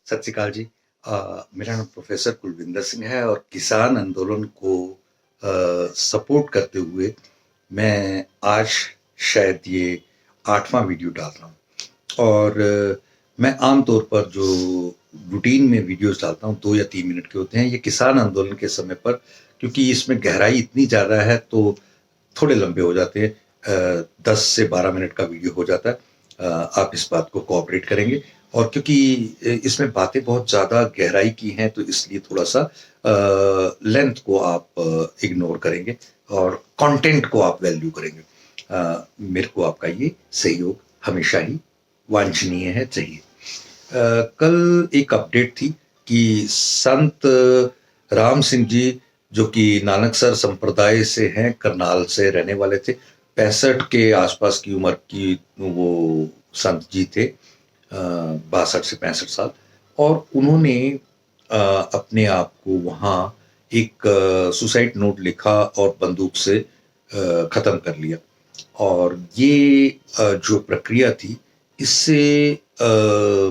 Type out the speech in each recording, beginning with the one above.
सत श्री अकाल जी। मेरा नाम प्रोफेसर कुलविंदर सिंह है और किसान आंदोलन को सपोर्ट करते हुए मैं आज शायद ये 8वां वीडियो डाल रहा हूँ। और मैं आम तौर पर जो रूटीन में वीडियोस डालता हूँ 2 या 3 मिनट के होते हैं। ये किसान आंदोलन के समय पर, क्योंकि इसमें गहराई इतनी ज़्यादा है तो थोड़े लंबे हो जाते हैं। 10 से 12 मिनट का वीडियो हो जाता है। आप इस बात को कोऑपरेट करेंगे। और क्योंकि इसमें बातें बहुत ज़्यादा गहराई की हैं तो इसलिए थोड़ा-सा लेंथ को आप इग्नोर करेंगे और कंटेंट को आप वैल्यू करेंगे। मेरे को आपका ये सहयोग हमेशा ही वांछनीय है, चाहिए। कल एक अपडेट थी कि संत राम सिंह जी, जो कि नानकसर संप्रदाय से हैं, करनाल से रहने वाले थे, 65 के आसपास की उम्र की वो संत जी थे, 62 से 65 साल। और उन्होंने अपने आप को वहाँ एक सुसाइड नोट लिखा और बंदूक से ख़त्म कर लिया। और ये जो प्रक्रिया थी, इससे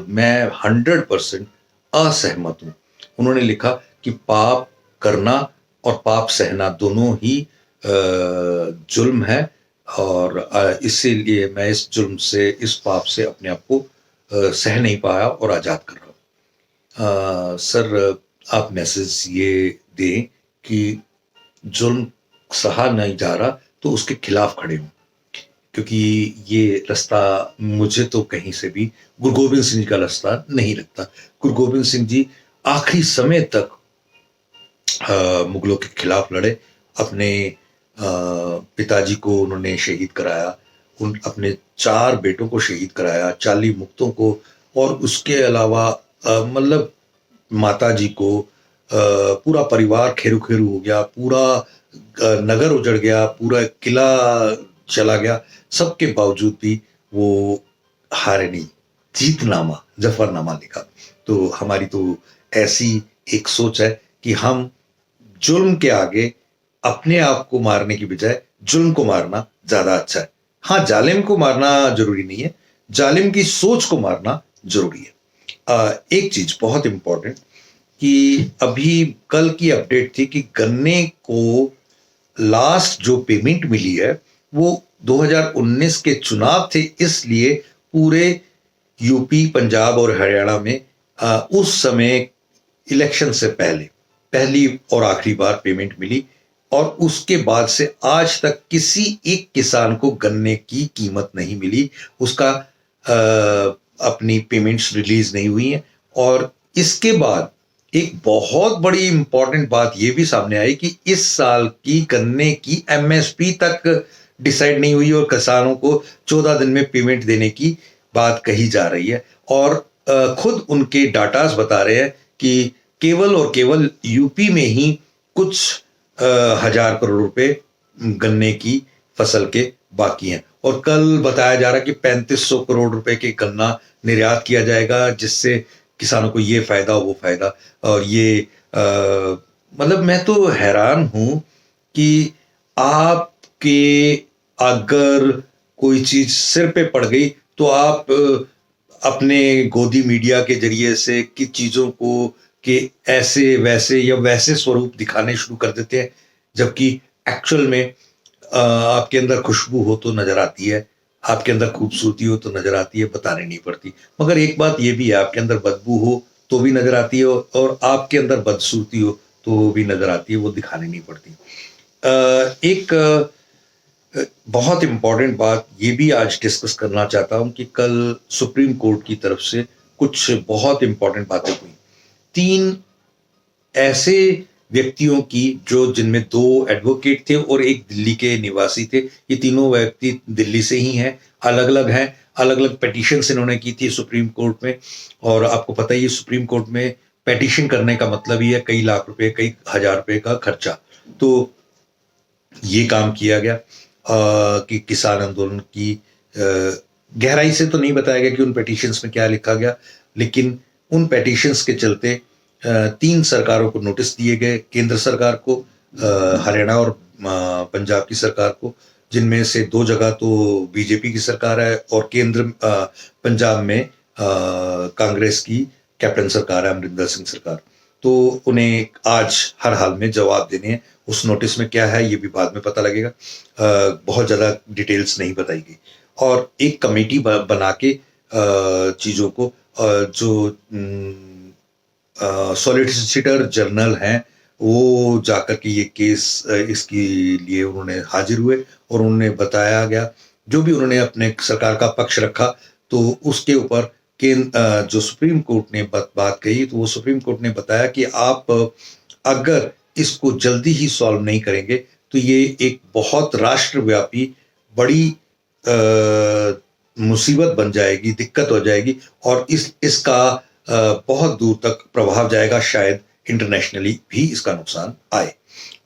मैं 100% असहमत हूँ। उन्होंने लिखा कि पाप करना और पाप सहना दोनों ही जुल्म है, और इसीलिए मैं इस जुल्म से, इस पाप से अपने आप को सह नहीं पाया और आज़ाद कर रहा हूँ। सर, आप मैसेज ये दें कि जुल्म सहा नहीं जा रहा तो उसके खिलाफ खड़े हों, क्योंकि ये रास्ता मुझे तो कहीं से भी गुरु गोबिंद सिंह जी का रास्ता नहीं लगता। गुरु गोबिंद सिंह जी आखिरी समय तक मुगलों के खिलाफ लड़े। अपने पिताजी को उन्होंने शहीद कराया, उन अपने 4 बेटों को शहीद कराया, 40 मुक्तों को, और उसके अलावा मतलब माता जी को, पूरा परिवार खेरू खेरू हो गया, पूरा नगर उजड़ गया, पूरा किला चला गया। सबके बावजूद भी वो हारे नहीं, जीतनामा, जफरनामा लिखा। तो हमारी तो ऐसी एक सोच है कि हम जुल्म के आगे अपने आप को मारने की बजाय जुल्म को मारना ज्यादा अच्छा है। हाँ, जालिम को मारना जरूरी नहीं है, जालिम की सोच को मारना जरूरी है। एक चीज बहुत इंपॉर्टेंट, कि अभी कल की अपडेट थी कि गन्ने को लास्ट जो पेमेंट मिली है वो 2019 के चुनाव थे, इसलिए पूरे यूपी, पंजाब और हरियाणा में उस समय इलेक्शन से पहले पहली और आखिरी बार पेमेंट मिली। और उसके बाद से आज तक किसी एक किसान को गन्ने की कीमत नहीं मिली, उसका अपनी पेमेंट्स रिलीज नहीं हुई हैं। और इसके बाद एक बहुत बड़ी इंपॉर्टेंट बात यह भी सामने आई कि इस साल की गन्ने की एमएसपी तक डिसाइड नहीं हुई और किसानों को 14 दिन में पेमेंट देने की बात कही जा रही है। और खुद उनके डाटास बता रहे हैं कि केवल और केवल यूपी में ही कुछ 1000 करोड़ रुपए गन्ने की फसल के बाकी हैं। और कल बताया जा रहा है कि 3500 करोड़ रुपए के गन्ना निर्यात किया जाएगा, जिससे किसानों को ये फायदा, वो फायदा। और ये मतलब मैं तो हैरान हूं कि आपके अगर कोई चीज सिर पे पड़ गई तो आप अपने गोदी मीडिया के जरिए से कि चीजों को कि ऐसे वैसे या वैसे स्वरूप दिखाने शुरू कर देते हैं, जबकि एक्चुअल में आपके अंदर खुशबू हो तो नजर आती है, आपके अंदर खूबसूरती हो तो नजर आती है, बतानी नहीं पड़ती। मगर एक बात यह भी है, आपके अंदर बदबू हो तो भी नजर आती है, और आपके अंदर बदसूरती हो तो भी नजर आती है, वो दिखानी नहीं पड़ती। एक बहुत इंपॉर्टेंट बात ये भी आज डिस्कस करना चाहता हूं कि कल सुप्रीम कोर्ट की तरफ से कुछ बहुत इंपॉर्टेंट बातें हुई। 3 ऐसे व्यक्तियों की, जो जिनमें 2 एडवोकेट थे और एक दिल्ली के निवासी थे। ये तीनों व्यक्ति दिल्ली से ही हैं, अलग अलग हैं, अलग अलग पेटिशंस इन्होंने की थी सुप्रीम कोर्ट में। और आपको पता ही है सुप्रीम कोर्ट में पेटिशन करने का मतलब ही है कई लाख रुपए, कई हजार रुपए का खर्चा। तो ये काम किया गया कि किसान आंदोलन की गहराई से तो नहीं बताया गया कि उन पेटिशंस में क्या लिखा गया, लेकिन उन पेटिशंस के चलते 3 सरकारों को नोटिस दिए गए, केंद्र सरकार को, हरियाणा और पंजाब की सरकार को, जिनमें से 2 जगह तो बीजेपी की सरकार है और केंद्र पंजाब में कांग्रेस की कैप्टन सरकार है अमरिंदर सिंह सरकार, तो उन्हें आज हर हाल में जवाब देने हैं। उस नोटिस में क्या है ये भी बाद में पता लगेगा, बहुत ज़्यादा डिटेल्स नहीं बताई गई। और एक कमेटी बना के चीज़ों को जो सॉलिसिटर जनरल हैं वो जाकर के ये केस इसके लिए उन्होंने हाजिर हुए और उन्होंने बताया गया जो भी उन्होंने अपने सरकार का पक्ष रखा, तो उसके ऊपर जो सुप्रीम कोर्ट ने बात कही, तो वो सुप्रीम कोर्ट ने बताया कि आप अगर इसको जल्दी ही सॉल्व नहीं करेंगे तो ये एक बहुत राष्ट्रव्यापी बड़ी मुसीबत बन जाएगी, दिक्कत हो जाएगी और इसका बहुत दूर तक प्रभाव जाएगा, शायद इंटरनेशनली भी इसका नुकसान आए।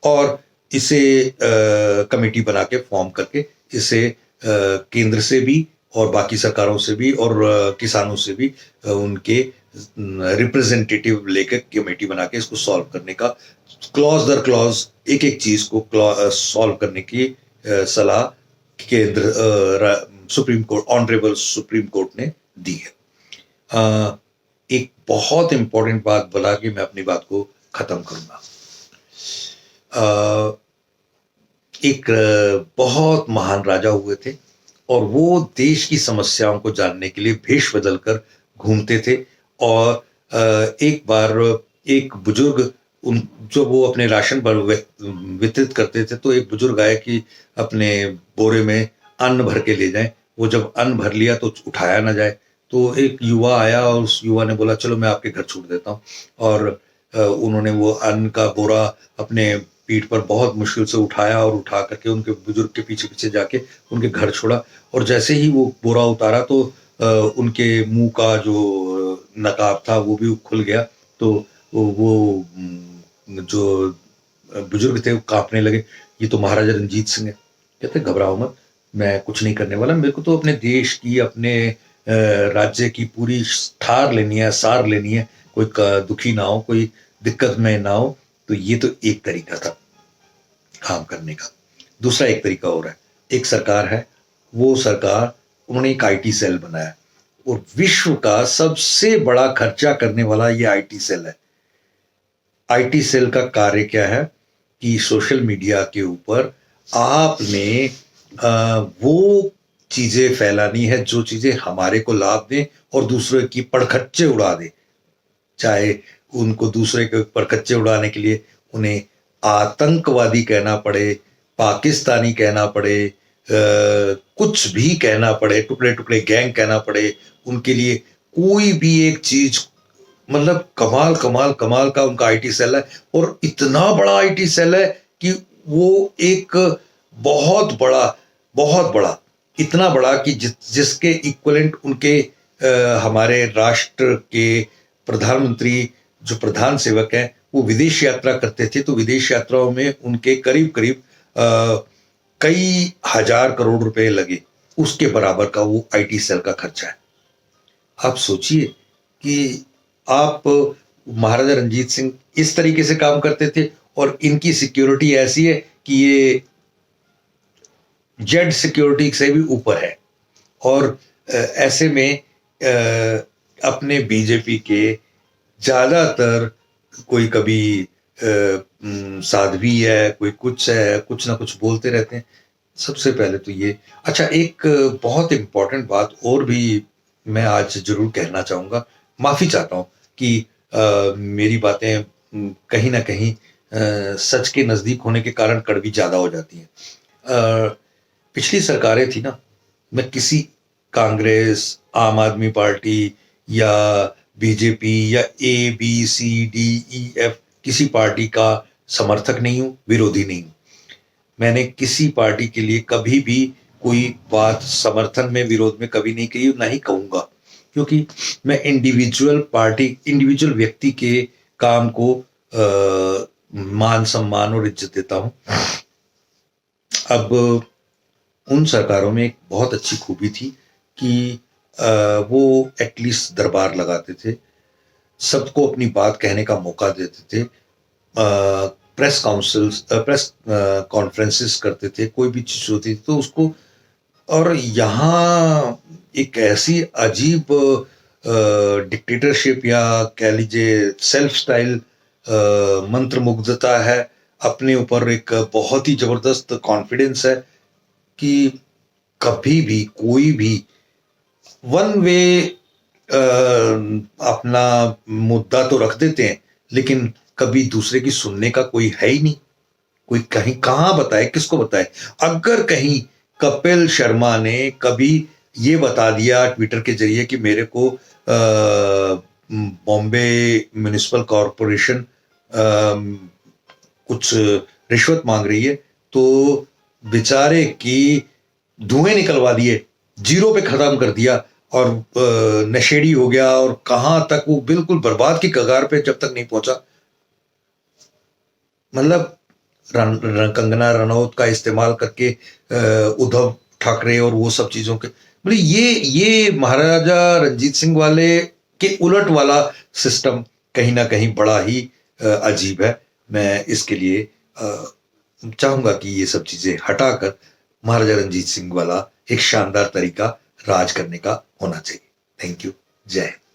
और इसे कमेटी बना के फॉर्म करके इसे केंद्र से भी और बाकी सरकारों से भी और किसानों से भी उनके रिप्रेजेंटेटिव लेकर कमेटी बना के इसको सॉल्व करने का क्लॉज दर क्लॉज एक एक चीज को सॉल्व करने की सलाह केंद्र supreme court honourable supreme court ने दी है। एक बहुत इंपॉर्टेंट बात बोला कि मैं अपनी बात को खत्म करूंगा। एक बहुत महान राजा हुए थे और वो देश की समस्याओं को जानने के लिए भेष बदलकर घूमते थे। और एक बार एक बुजुर्ग जो वो अपने राशन पर वितरित करते थे, तो एक बुजुर्ग आए कि अपने बोरे में अन्न भर के ले जाएं। वो जब अन्न भर लिया तो उठाया ना जाए, तो एक युवा आया और उस युवा ने बोला चलो मैं आपके घर छोड़ देता हूँ। और उन्होंने वो अन्न का बोरा अपने पीठ पर बहुत मुश्किल से उठाया और उठा करके उनके बुजुर्ग के पीछे पीछे जाके उनके घर छोड़ा। और जैसे ही वो बोरा उतारा तो उनके मुंह का जो नकाब था वो भी खुल गया। तो वो जो बुजुर्ग थे वो कांपने लगे, ये तो महाराजा रंजीत सिंह है। कहते घबराओ मत, मैं कुछ नहीं करने वाला, मेरे को तो अपने देश की अपने राज्य की पूरी ठार लेनी है, सार लेनी है, कोई दुखी ना हो, कोई दिक्कत में ना हो। तो ये तो एक तरीका था काम करने का। दूसरा एक तरीका और है, एक सरकार है, वो सरकार उन्होंने एक आईटी सेल बनाया और विश्व का सबसे बड़ा खर्चा करने वाला ये आईटी सेल है। आईटी सेल का कार्य क्या है कि सोशल मीडिया के ऊपर आपने वो चीजें फैलानी है जो चीजें हमारे को लाभ दें और दूसरे की पड़खच्चे उड़ा दे। चाहे उनको दूसरे के पड़खच्चे उड़ाने के लिए उन्हें आतंकवादी कहना पड़े, पाकिस्तानी कहना पड़े, कुछ भी कहना पड़े, टुकड़े टुकड़े गैंग कहना पड़े, उनके लिए कोई भी एक चीज, मतलब कमाल कमाल कमाल का उनका आईटी सेल है। और इतना बड़ा आईटी सेल है कि वो एक बहुत बड़ा इतना बड़ा कि जिसके इक्वलेंट उनके हमारे राष्ट्र के प्रधानमंत्री जो प्रधान सेवक हैं वो विदेश यात्रा करते थे, तो विदेश यात्राओं में उनके करीब करीब कई हजार करोड़ रुपए लगे, उसके बराबर का वो आईटी सेल का खर्चा है। आप सोचिए कि आप महाराजा रंजीत सिंह इस तरीके से काम करते थे और इनकी सिक्योरिटी ऐसी है कि ये जेड सिक्योरिटी से भी ऊपर है। और ऐसे में अपने बीजेपी के ज्यादातर कोई कभी साध्वी है, कोई कुछ है, कुछ ना कुछ बोलते रहते हैं। सबसे पहले तो ये अच्छा, एक बहुत इंपॉर्टेंट बात और भी मैं आज जरूर कहना चाहूंगा। माफी चाहता हूं कि मेरी बातें कहीं ना कहीं सच के नजदीक होने के कारण कड़वी ज्यादा हो जाती हैं। पिछली सरकारें थी ना, मैं किसी कांग्रेस, आम आदमी पार्टी या बीजेपी या ABCDEF किसी पार्टी का समर्थक नहीं हूं, विरोधी नहीं हूं। मैंने किसी पार्टी के लिए कभी भी कोई बात समर्थन में विरोध में कभी नहीं कही, ना ही कहूंगा, क्योंकि मैं इंडिविजुअल व्यक्ति के काम को मान सम्मान और इज्जत देता हूं। अब उन सरकारों में एक बहुत अच्छी खूबी थी कि वो एटलीस्ट दरबार लगाते थे, सबको अपनी बात कहने का मौका देते थे, प्रेस कॉन्फ्रेंसेस करते थे, कोई भी चीज होती थी तो उसको। और यहाँ एक ऐसी अजीब डिक्टेटरशिप या कह लीजिए सेल्फ स्टाइल मंत्रमुग्धता है, अपने ऊपर एक बहुत ही जबरदस्त कॉन्फिडेंस है कि कभी भी कोई भी वन वे अपना मुद्दा तो रख देते हैं, लेकिन कभी दूसरे की सुनने का कोई है ही नहीं। कोई कहीं कहाँ बताए, किसको बताए? अगर कहीं कपिल शर्मा ने कभी ये बता दिया ट्विटर के जरिए कि मेरे को बॉम्बे म्युनिसिपल कॉरपोरेशन कुछ रिश्वत मांग रही है, तो बेचारे की धुएं निकलवा दिए, जीरो पे खत्म कर दिया और नशेड़ी हो गया, और कहां तक वो बिल्कुल बर्बाद की कगार पे जब तक नहीं पहुंचा। मतलब कंगना रनौत का इस्तेमाल करके उद्धव ठाकरे और वो सब चीजों के, मतलब ये महाराजा रंजीत सिंह वाले के उलट वाला सिस्टम कहीं ना कहीं बड़ा ही अजीब है। मैं इसके लिए चाहूंगा कि ये सब चीजें हटाकर महाराजा रंजीत सिंह वाला एक शानदार तरीका राज करने का होना चाहिए। Thank you. जय हिंद।